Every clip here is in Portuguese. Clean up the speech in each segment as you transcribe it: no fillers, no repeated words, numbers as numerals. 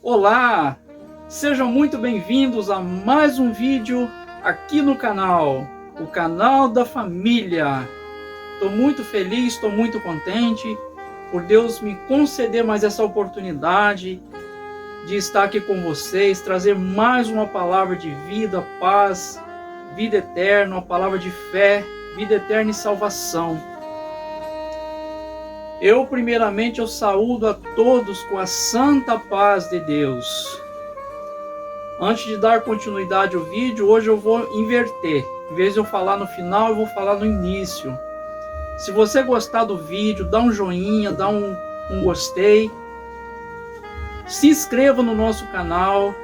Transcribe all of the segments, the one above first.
Olá, sejam muito bem-vindos a mais um vídeo aqui no canal, o canal da família. Estou muito feliz, estou muito contente por Deus me conceder mais essa oportunidade de estar aqui com vocês, trazer mais uma palavra de vida, paz, vida eterna, uma palavra de fé, vida eterna e salvação. Primeiramente, eu saúdo a todos com a santa paz de Deus. Antes de dar continuidade ao vídeo, hoje eu vou inverter. Em vez de eu falar no final, eu vou falar no início. Se você gostar do vídeo, dá um joinha, dá um gostei. Se inscreva no nosso canal.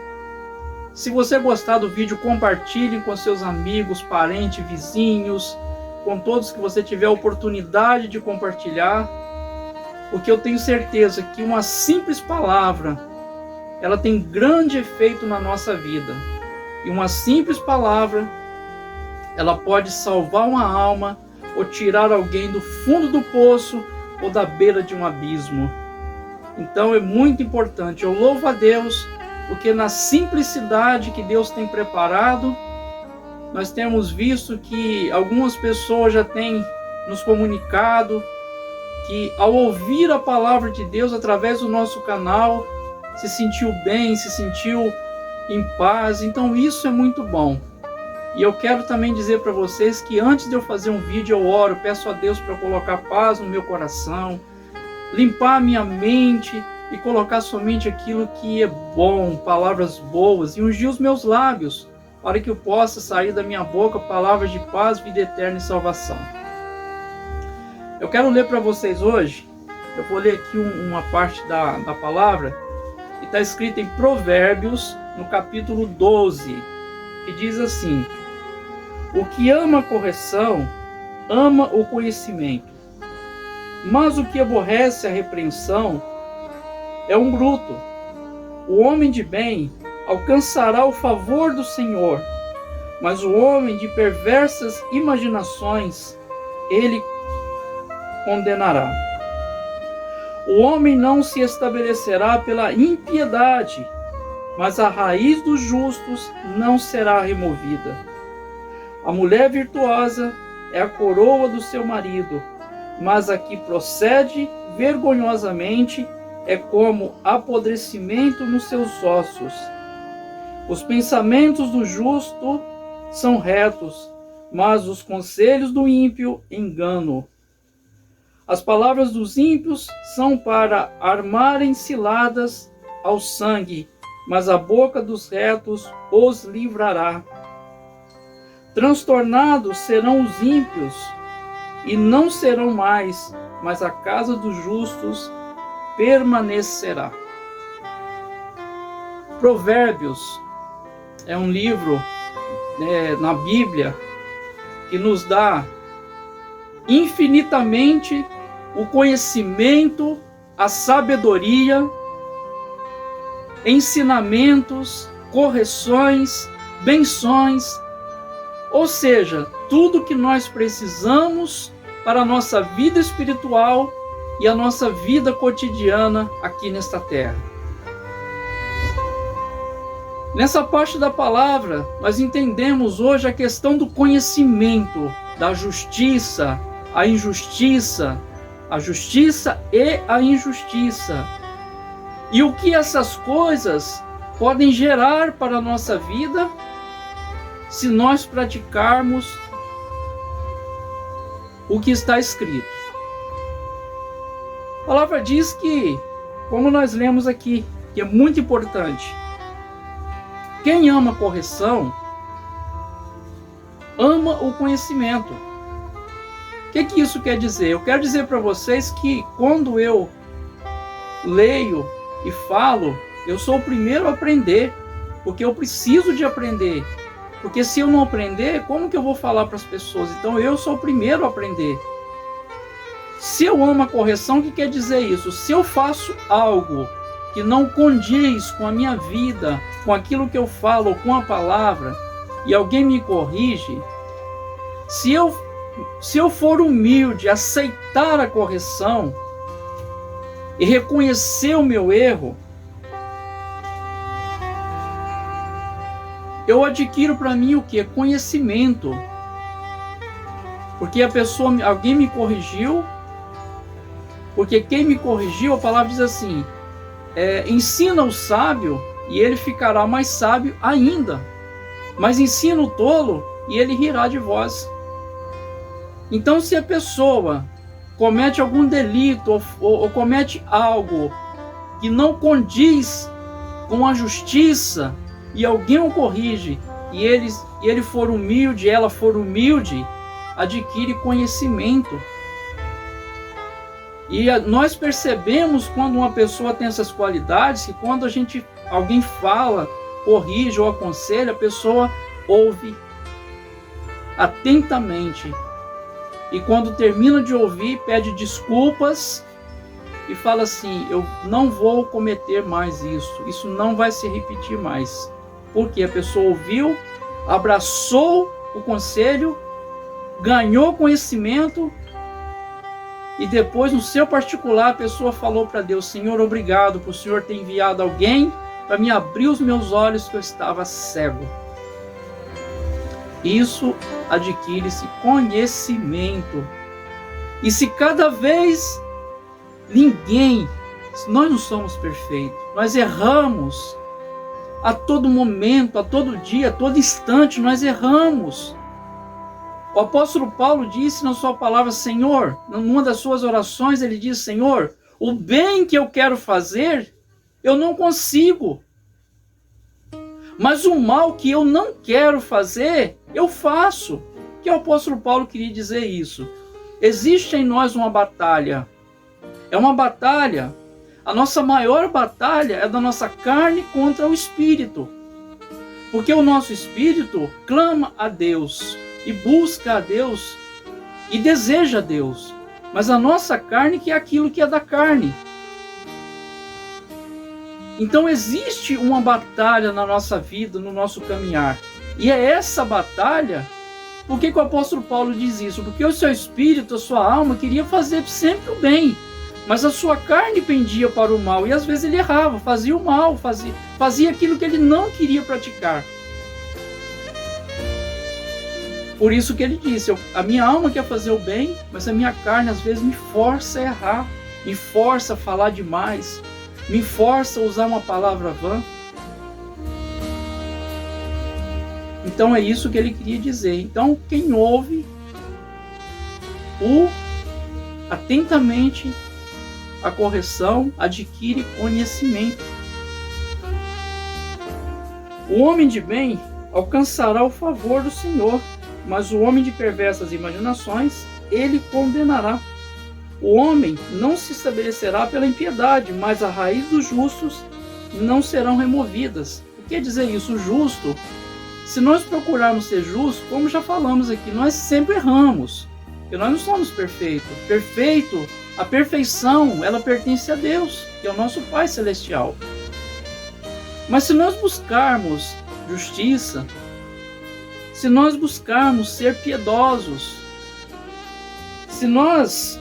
Se você gostar do vídeo, compartilhe com seus amigos, parentes, vizinhos, com todos que você tiver a oportunidade de compartilhar. Porque eu tenho certeza que uma simples palavra, ela tem grande efeito na nossa vida. E uma simples palavra, ela pode salvar uma alma, ou tirar alguém do fundo do poço, ou da beira de um abismo. Então é muito importante. Eu louvo a Deus, porque na simplicidade que Deus tem preparado, nós temos visto que algumas pessoas já têm nos comunicado, que ao ouvir a palavra de Deus através do nosso canal, se sentiu bem, se sentiu em paz. Então isso é muito bom. E eu quero também dizer para vocês que antes de eu fazer um vídeo, eu oro, peço a Deus para colocar paz no meu coração, limpar a minha mente e colocar somente aquilo que é bom, palavras boas, e ungir os meus lábios, para que eu possa sair da minha boca palavras de paz, vida eterna e salvação. Eu quero ler para vocês hoje, eu vou ler aqui uma parte da palavra, que está escrita em Provérbios, no capítulo 12, que diz assim: o que ama a correção, ama o conhecimento, mas o que aborrece a repreensão é um bruto. O homem de bem alcançará o favor do Senhor, mas o homem de perversas imaginações, ele condenará. O homem não se estabelecerá pela impiedade, mas a raiz dos justos não será removida. A mulher virtuosa é a coroa do seu marido, mas a que procede vergonhosamente é como apodrecimento nos seus ossos. Os pensamentos do justo são retos, mas os conselhos do ímpio engano. As palavras dos ímpios são para armarem ciladas ao sangue, mas a boca dos retos os livrará. Transtornados serão os ímpios, e não serão mais, mas a casa dos justos permanecerá. Provérbios é um livro na Bíblia que nos dá infinitamente o conhecimento, a sabedoria, ensinamentos, correções, benções, ou seja, tudo que nós precisamos para a nossa vida espiritual e a nossa vida cotidiana aqui nesta terra. Nessa parte da palavra, nós entendemos hoje a questão do conhecimento, da justiça, a injustiça, a justiça e a injustiça. E o que essas coisas podem gerar para a nossa vida se nós praticarmos o que está escrito. A palavra diz que, como nós lemos aqui, que é muito importante, quem ama a correção, ama o conhecimento. O que isso quer dizer? Eu quero dizer para vocês que quando eu leio e falo, eu sou o primeiro a aprender, porque eu preciso de aprender. Porque se eu não aprender, como que eu vou falar para as pessoas? Então eu sou o primeiro a aprender. Se eu amo a correção, o que quer dizer isso? Se eu faço algo que não condiz com a minha vida, com aquilo que eu falo, com a palavra, e alguém me corrige, se eu for humilde, aceitar a correção e reconhecer o meu erro, eu adquiro para mim o que? Conhecimento. Porque alguém me corrigiu, porque quem me corrigiu, a palavra diz assim, ensina o sábio e ele ficará mais sábio ainda, mas ensina o tolo e ele rirá de vós. Então, se a pessoa comete algum delito ou comete algo que não condiz com a justiça e alguém o corrige e ele for humilde, ela for humilde, adquire conhecimento. E nós percebemos quando uma pessoa tem essas qualidades, que quando alguém fala, corrige ou aconselha, a pessoa ouve atentamente. E quando termina de ouvir, pede desculpas e fala assim, eu não vou cometer mais isso não vai se repetir mais. Porque a pessoa ouviu, abraçou o conselho, ganhou conhecimento e depois, no seu particular, a pessoa falou para Deus, Senhor, obrigado por o Senhor ter enviado alguém para me abrir os meus olhos que eu estava cego. Isso adquire-se conhecimento. E se cada vez nós não somos perfeitos, nós erramos a todo momento, a todo dia, a todo instante, nós erramos. O apóstolo Paulo disse na sua palavra, Senhor, numa das suas orações, ele diz, Senhor, o bem que eu quero fazer, eu não consigo. Mas o mal que eu não quero fazer, eu faço. Que o apóstolo Paulo queria dizer isso. Existe em nós uma batalha. É uma batalha. A nossa maior batalha é da nossa carne contra o espírito. Porque o nosso espírito clama a Deus e busca a Deus e deseja a Deus. Mas a nossa carne que é aquilo que é da carne. Então existe uma batalha na nossa vida, no nosso caminhar. E é essa batalha. Por que o apóstolo Paulo diz isso? Porque o seu espírito, a sua alma, queria fazer sempre o bem. Mas a sua carne pendia para o mal. E às vezes ele errava, fazia o mal, fazia aquilo que ele não queria praticar. Por isso que ele disse, a minha alma quer fazer o bem, mas a minha carne às vezes me força a errar, me força a falar demais, me força a usar uma palavra vã. Então é isso que ele queria dizer. Então quem ouve atentamente a correção adquire conhecimento. O homem de bem alcançará o favor do Senhor, mas o homem de perversas imaginações, ele condenará. O homem não se estabelecerá pela impiedade, mas a raiz dos justos não serão removidas. O que quer dizer isso? O justo, se nós procurarmos ser justos, como já falamos aqui, nós sempre erramos, porque nós não somos perfeitos. A perfeição, ela pertence a Deus, que é o nosso Pai Celestial. Mas se nós buscarmos justiça, se nós buscarmos ser piedosos, se nós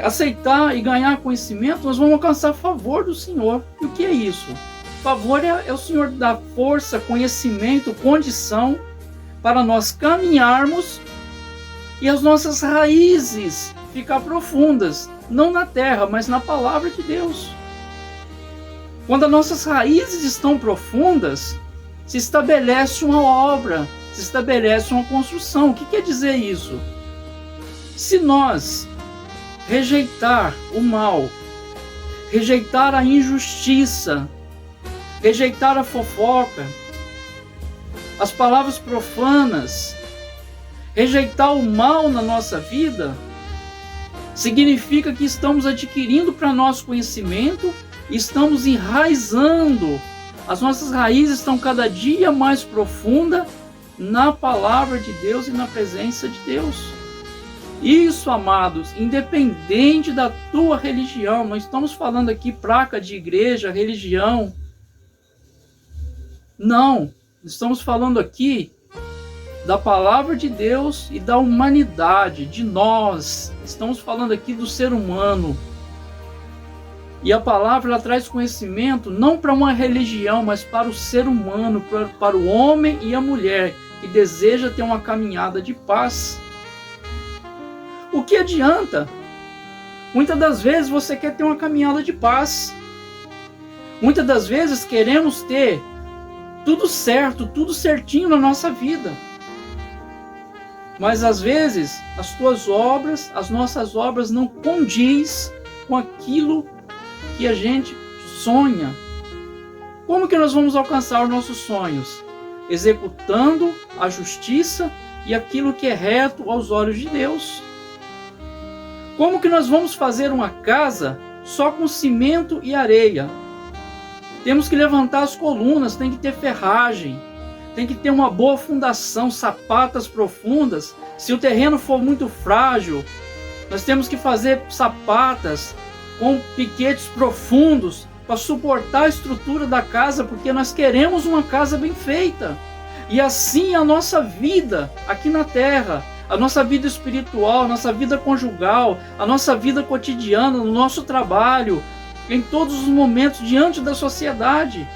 aceitar e ganhar conhecimento, nós vamos alcançar favor do Senhor. E o que é isso? Favor é o Senhor dar força, conhecimento, condição para nós caminharmos e as nossas raízes ficar profundas, não na terra, mas na palavra de Deus. Quando as nossas raízes estão profundas, se estabelece uma obra, se estabelece uma construção. O que quer dizer isso? Se nós rejeitar o mal, rejeitar a injustiça, rejeitar a fofoca, as palavras profanas, rejeitar o mal na nossa vida, significa que estamos adquirindo para nós conhecimento, estamos enraizando, as nossas raízes estão cada dia mais profundas na palavra de Deus e na presença de Deus. Isso, amados, independente da tua religião, não estamos falando aqui placa de igreja, religião. Não, estamos falando aqui da palavra de Deus e da humanidade, de nós. Estamos falando aqui do ser humano. E a palavra ela traz conhecimento não para uma religião, mas para o ser humano, para o homem e a mulher que deseja ter uma caminhada de paz. O que adianta? Muitas das vezes você quer ter uma caminhada de paz. Muitas das vezes queremos ter tudo certo, tudo certinho na nossa vida. Mas às vezes as tuas obras, as nossas obras não condiz com aquilo que a gente sonha. Como que nós vamos alcançar os nossos sonhos? Executando a justiça e aquilo que é reto aos olhos de Deus. Como que nós vamos fazer uma casa só com cimento e areia? Temos que levantar as colunas, tem que ter ferragem, tem que ter uma boa fundação, sapatas profundas. Se o terreno for muito frágil, nós temos que fazer sapatas com piquetes profundos para suportar a estrutura da casa, porque nós queremos uma casa bem feita. E assim a nossa vida aqui na terra, a nossa vida espiritual, a nossa vida conjugal, a nossa vida cotidiana, no nosso trabalho, em todos os momentos diante da sociedade.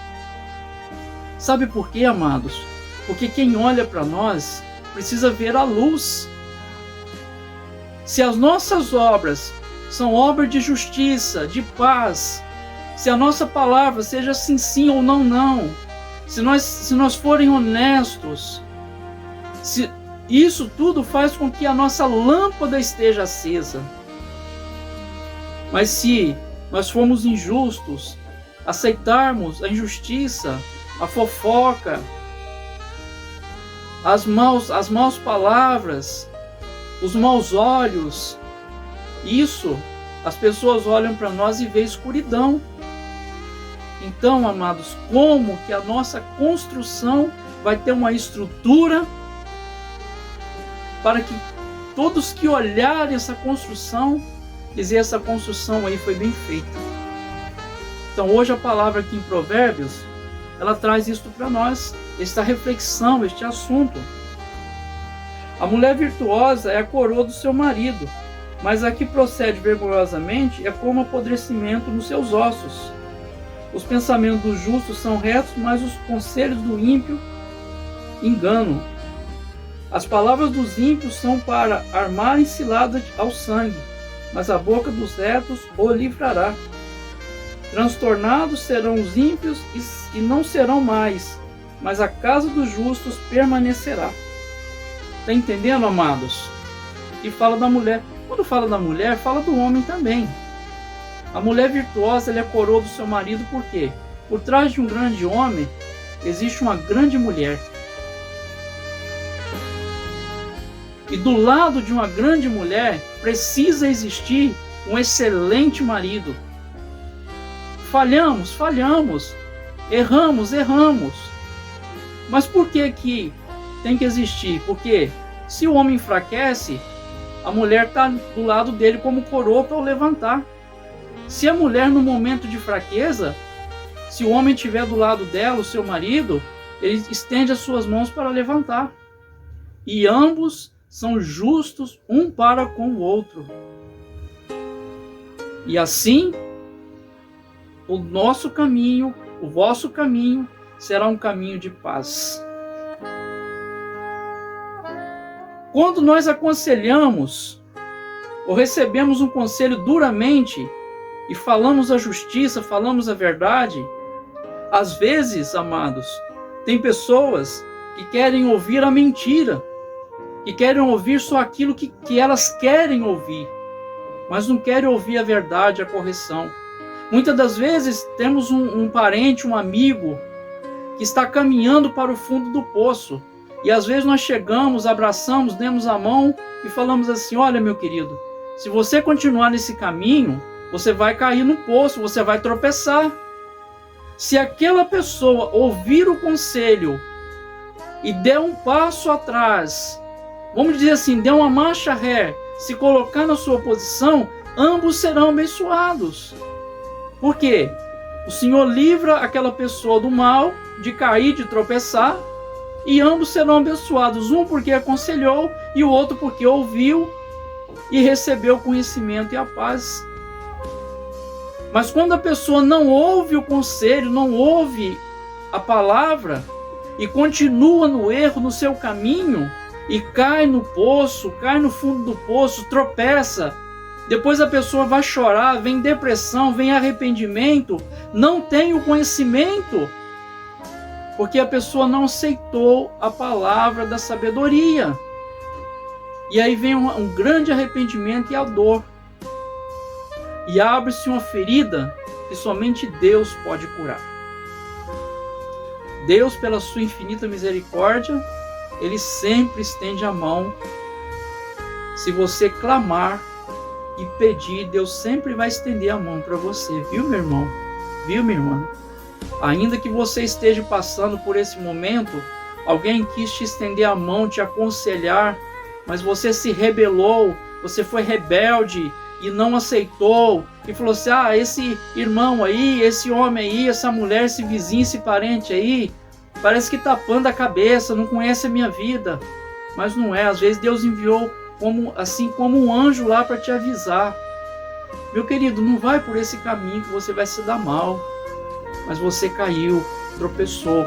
Sabe por quê, amados? Porque quem olha para nós precisa ver a luz. Se as nossas obras são obras de justiça, de paz, se a nossa palavra seja sim, sim ou não, não, se nós forem honestos, isso tudo faz com que a nossa lâmpada esteja acesa. Mas se nós formos injustos, aceitarmos a injustiça, a fofoca, as maus palavras, os maus olhos, isso, as pessoas olham para nós e veem escuridão. Então, amados, como que a nossa construção vai ter uma estrutura para que todos que olharem essa construção, dizer essa construção aí foi bem feita? Então, hoje a palavra aqui em Provérbios, ela traz isso para nós, esta reflexão, este assunto. A mulher virtuosa é a coroa do seu marido, mas a que procede vergonhosamente é como apodrecimento nos seus ossos. Os pensamentos do justo são retos, mas os conselhos do ímpio engano. As palavras dos ímpios são para armarem cilada ao sangue, mas a boca dos retos o livrará. Transtornados serão os ímpios e não serão mais, mas a casa dos justos permanecerá. Está entendendo, amados? E fala da mulher. Quando fala da mulher, fala do homem também. A mulher virtuosa ela é a coroa do seu marido, por quê? Por trás de um grande homem, existe uma grande mulher. E do lado de uma grande mulher, precisa existir um excelente marido. Falhamos, erramos. Mas por que que tem que existir? Porque se o homem enfraquece, a mulher está do lado dele como coroa para o levantar. Se a mulher no momento de fraqueza, se o homem estiver do lado dela, o seu marido, ele estende as suas mãos para levantar. E ambos são justos um para com o outro. E assim, o nosso caminho, o vosso caminho, será um caminho de paz. Quando nós aconselhamos ou recebemos um conselho duramente e falamos a justiça, falamos a verdade, às vezes, amados, tem pessoas que querem ouvir a mentira, que querem ouvir só aquilo que elas querem ouvir, mas não querem ouvir a verdade, a correção. Muitas das vezes temos um parente, um amigo, que está caminhando para o fundo do poço. E às vezes nós chegamos, abraçamos, demos a mão e falamos assim: olha, meu querido, se você continuar nesse caminho, você vai cair no poço, você vai tropeçar. Se aquela pessoa ouvir o conselho e der um passo atrás, vamos dizer assim, der uma marcha ré, se colocar na sua posição, ambos serão abençoados. Por quê? O Senhor livra aquela pessoa do mal, de cair, de tropeçar, e ambos serão abençoados, um porque aconselhou e o outro porque ouviu e recebeu o conhecimento e a paz. Mas quando a pessoa não ouve o conselho, não ouve a palavra e continua no erro, no seu caminho, e cai no poço, cai no fundo do poço, tropeça, depois a pessoa vai chorar, vem depressão, vem arrependimento, não tem o conhecimento, porque a pessoa não aceitou a palavra da sabedoria. E aí vem um grande arrependimento e a dor. E abre-se uma ferida que somente Deus pode curar. Deus, pela sua infinita misericórdia, Ele sempre estende a mão. Se você clamar e pedir, Deus sempre vai estender a mão para você, viu, meu irmão? Viu, minha irmã? Ainda que você esteja passando por esse momento, alguém quis te estender a mão, te aconselhar, mas você se rebelou, você foi rebelde e não aceitou, e falou assim: esse irmão aí, esse homem aí, essa mulher, esse vizinho, esse parente aí, parece que tapando a cabeça, não conhece a minha vida. Mas não é, às vezes Deus enviou como um anjo lá para te avisar. Meu querido, não vai por esse caminho que você vai se dar mal. Mas você caiu, tropeçou.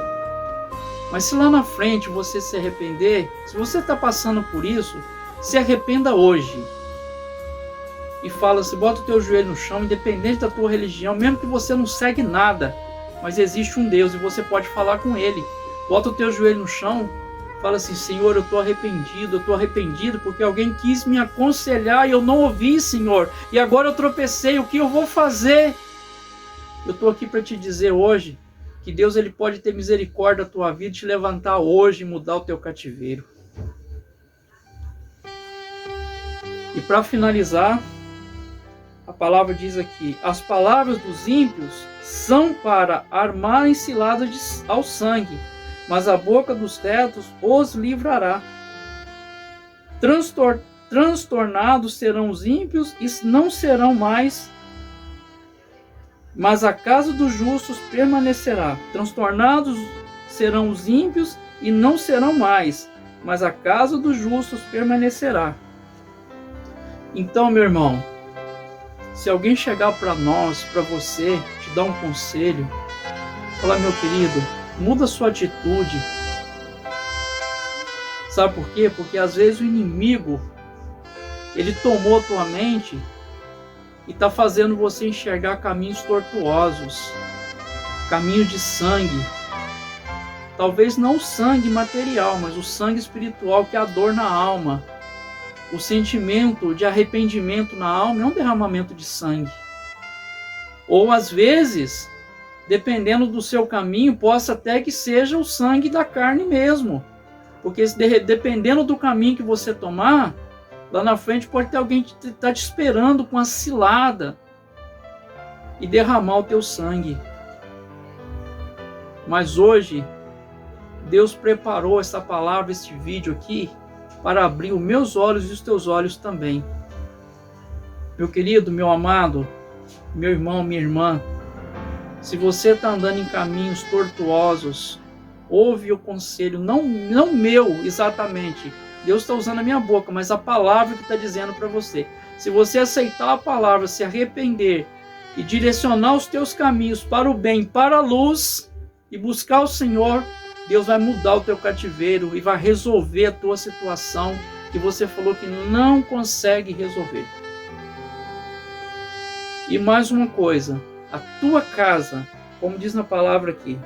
Mas se lá na frente você se arrepender, se você está passando por isso, se arrependa hoje. E fala assim, bota o teu joelho no chão, independente da tua religião, mesmo que você não segue nada, mas existe um Deus e você pode falar com Ele. Bota o teu joelho no chão, fala assim: Senhor, eu estou arrependido porque alguém quis me aconselhar e eu não ouvi, Senhor, e agora eu tropecei, o que eu vou fazer? Eu estou aqui para te dizer hoje que Deus, Ele pode ter misericórdia da tua vida, te levantar hoje e mudar o teu cativeiro. E para finalizar, a palavra diz aqui: as palavras dos ímpios são para armarem ciladas ao sangue, mas a boca dos retos os livrará. Transtornados serão os ímpios e não serão mais, mas a casa dos justos permanecerá. Transtornados serão os ímpios e não serão mais, mas a casa dos justos permanecerá. Então, meu irmão, se alguém chegar para nós, para você, te dar um conselho, falar: meu querido, muda a sua atitude. Sabe por quê? Porque às vezes o inimigo, ele tomou a tua mente e está fazendo você enxergar caminhos tortuosos, caminhos de sangue. Talvez não o sangue material, mas o sangue espiritual, que é a dor na alma. O sentimento de arrependimento na alma é um derramamento de sangue. Ou às vezes, dependendo do seu caminho, possa até que seja o sangue da carne mesmo. Porque dependendo do caminho que você tomar, lá na frente pode ter alguém que está te esperando com a cilada e derramar o teu sangue. Mas hoje, Deus preparou essa palavra, este vídeo aqui, para abrir os meus olhos e os teus olhos também. Meu querido, meu amado, meu irmão, minha irmã, se você está andando em caminhos tortuosos, ouve o conselho, não meu exatamente, Deus está usando a minha boca, mas a palavra que está dizendo para você. Se você aceitar a palavra, se arrepender e direcionar os teus caminhos para o bem, para a luz, e buscar o Senhor, Deus vai mudar o teu cativeiro e vai resolver a tua situação que você falou que não consegue resolver. E mais uma coisa, a tua casa, como diz na palavra aqui,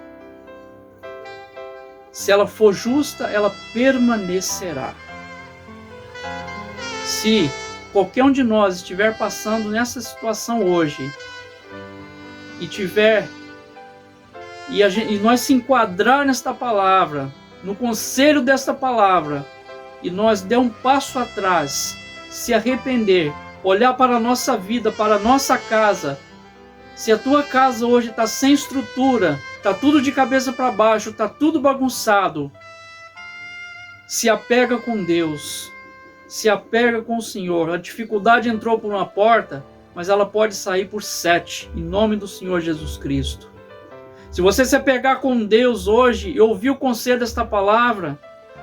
se ela for justa, ela permanecerá. Se qualquer um de nós estiver passando nessa situação hoje e nós se enquadrar nesta palavra, no conselho desta palavra, e nós der um passo atrás, se arrepender, olhar para a nossa vida, para a nossa casa. Se a tua casa hoje está sem estrutura, está tudo de cabeça para baixo, está tudo bagunçado, se apega com Deus, se apega com o Senhor. A dificuldade entrou por uma porta, mas ela pode sair por 7, em nome do Senhor Jesus Cristo. Se você se apegar com Deus hoje e ouvir o conselho desta palavra,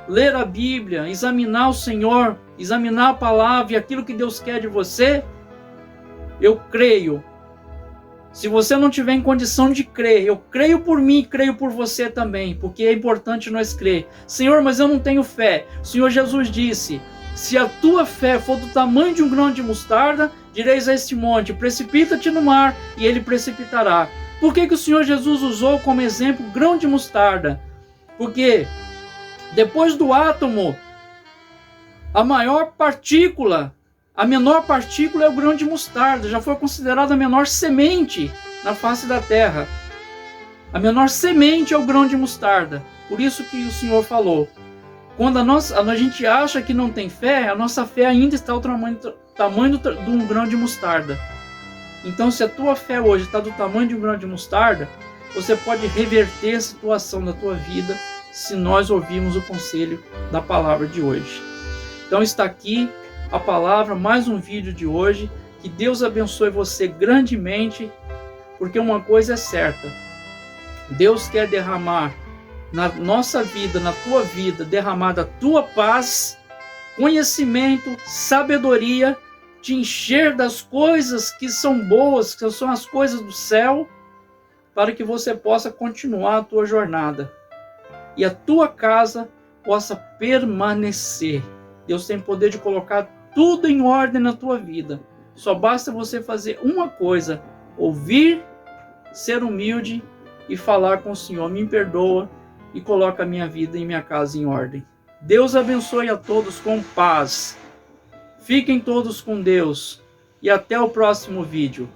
ler a Bíblia, examinar o Senhor, examinar a palavra e aquilo que Deus quer de você, eu creio Se você não tiver em condição de crer, eu creio por mim, creio por você também, porque é importante nós crer. Senhor, mas eu não tenho fé. O Senhor Jesus disse, se a tua fé for do tamanho de um grão de mostarda, direis a este monte, precipita-te no mar, e ele precipitará. Por que o Senhor Jesus usou como exemplo grão de mostarda? Porque depois do átomo, a menor partícula é o grão de mostarda, já foi considerada a menor semente na face da terra. A menor semente é o grão de mostarda. Por isso que o Senhor falou, quando a gente acha que não tem fé, a nossa fé ainda está ao tamanho de um grão de mostarda. Então, se a tua fé hoje está do tamanho de um grão de mostarda, você pode reverter a situação da tua vida se nós ouvirmos o conselho da palavra de hoje. Então está aqui a palavra, mais um vídeo de hoje. Que Deus abençoe você grandemente, porque uma coisa é certa, Deus quer derramar na nossa vida, na tua vida, derramar da tua paz, conhecimento, sabedoria, te encher das coisas que são boas, que são as coisas do céu, para que você possa continuar a tua jornada e a tua casa possa permanecer. Deus tem poder de colocar tudo em ordem na tua vida. Só basta você fazer uma coisa: ouvir, ser humilde e falar com o Senhor. Me perdoa e coloca a minha vida e minha casa em ordem. Deus abençoe a todos com paz. Fiquem todos com Deus e até o próximo vídeo.